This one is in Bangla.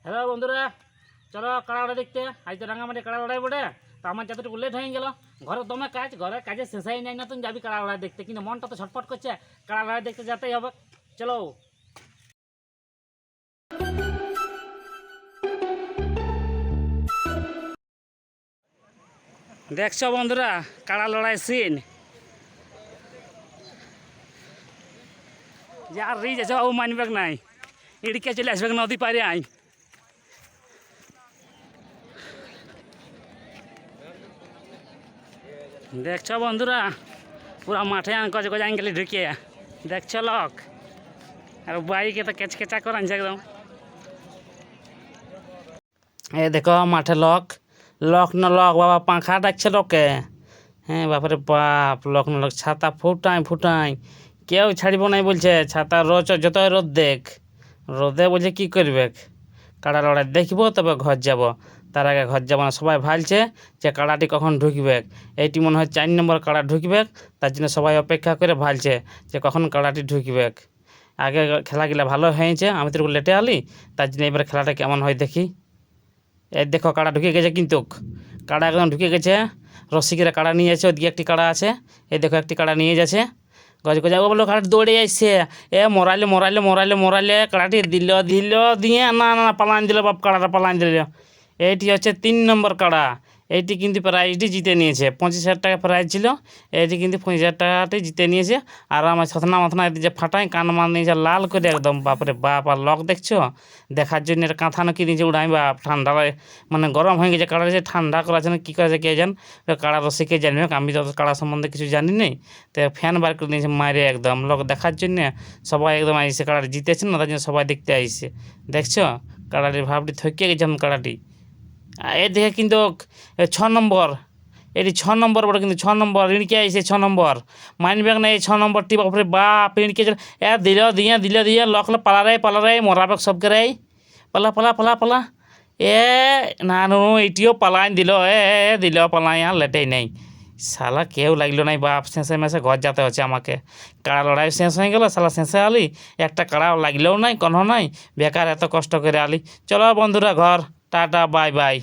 হ্যালো বন্ধুরা, চলো কাড়া লড়াই দেখতে। আজ তো রাঙামাটি কাড়া লড়াই বটে। তো আমার যতটুকু লেট হয়ে গেল, ঘরে দমে কাজ, ঘরের কাজে শেষাই নাই না, তুমি যাবি কাড়া লড়াই দেখতে, কিন্তু মনটা তো ছটফট করছে, কাড়া লড়াই দেখতে যেতেই হবে। চলো দেখছো বন্ধুরা কাড়া লড়াই সিন, যার রিজ আছে ও মানবে নাই, এদিকে চলে আসবে নদী পারে আই। দেখছো বন্ধুরা পুরা মাঠে কজে কজে আঙ্গেলে ঢুকিয়ে দেখছো লোক, আর বাইকে তো কেচকেচা করে আনছে একদম। এ দেখো মাঠে লোক, লোক না লোক বাবা পাখা ডাকছে লোকে। হ্যাঁ বাপরে বাপ, লোক না লোক ছাতা ফুটাই ফুটাই, কেউ ছাড়িব নাই বলছে। ছাতা রোজ যতই রোদ দেখ, রোদে বলছে কি করবে, কাড়া লড়াই দেখবো তবে ঘর যাব। তার আগে ঘর যাব না, সবাই ভালছে যে কাড়াটি কখন ঢুকবে। এইটি মনে হয় 4 নম্বর কাড়া ঢুকবে, তার জন্য সবাই অপেক্ষা করে ভালছে যে কখন কাড়াটি ঢুকবে। আগে খেলাগুলা ভালো হয়েছে, আমি তো লেটে আলি, তার জন্য এবার খেলাটা কেমন হয় দেখি। এই দেখো কাড়া ঢুকে গেছে, কিন্তু কাড়া একদম ঢুকে গেছে। রসিকেরা কাড়া নিয়ে যাচ্ছে, ওদিকে একটি কাড়া আছে, এই দেখো একটি কাড়া নিয়ে যাচ্ছে। গজ গজা ও বলো কাড়াটি দৌড়ে আসছে, এ মরাইলে মরাইলে মরাইলে মরাইলে কাড়াটি দিল দিল দিয়ে না না পালান দিল, বাপ কাড়াটা পালান দিল। এইটি হচ্ছে 3 নম্বর কাড়া। এইটি কিন্তু প্রাইজটি জিতে নিয়েছে, 25,000 টাকা প্রাইজ ছিল, এইটি কিন্তু 25,000 টাকাটি জিতে নিয়েছে। আর আমার ছথনা মাথনা যে ফাটাই কান মান নিয়েছে লাল করে একদম, বাপরে বাপ। আর লোক দেখছো দেখার জন্য এটা কাঁথা নাকি নিয়েছে উড়াই, বাপ ঠান্ডা মানে গরম হয়ে গেছে কাড়া, যে ঠান্ডা করাছে না কী করেছে কে জান, কাড়া রসিকে জানবে, আমি তো কাড়া সম্বন্ধে কিছু জানি নেই। তো ফ্যান বার করে নিয়েছে মারে একদম, লোক দেখার জন্যে সবাই একদম আইসে। কাড়াটি জিতেছে না, তার জন্য সবাই দেখতে আইসে। দেখছো কাড়াটির ভাবটি থকিয়ে গেছে কাড়াটি। এদিকে কিন্তু 6 নম্বর, এটি 6 নম্বর বড়, কিন্তু 6 নম্বর ঋণকে আইসে 6 নম্বর, মানবে না এই 6 নম্বরটি। বাপরে বাপ ঋণকে এ দিল দিয়ে লক পালা রে মরাবে সবকে রে, পালা পালা পালা পালা। এ না নো এটিও পালাই দিল, দিল পালাই, আর লেটেই নেই শালা, কেউ লাগলো নাই বাপ। শেষে মেসে ঘর যেতে হচ্ছে আমাকে, কাড়া লড়াই শেষ হয়ে গেল, শালা শেষে আলি একটা কাড়াও লাগলেও নাই, কোনো নাই, বেকার এত কষ্ট করে আলি। চলো বন্ধুরা ঘর, টাটা বাই বাই।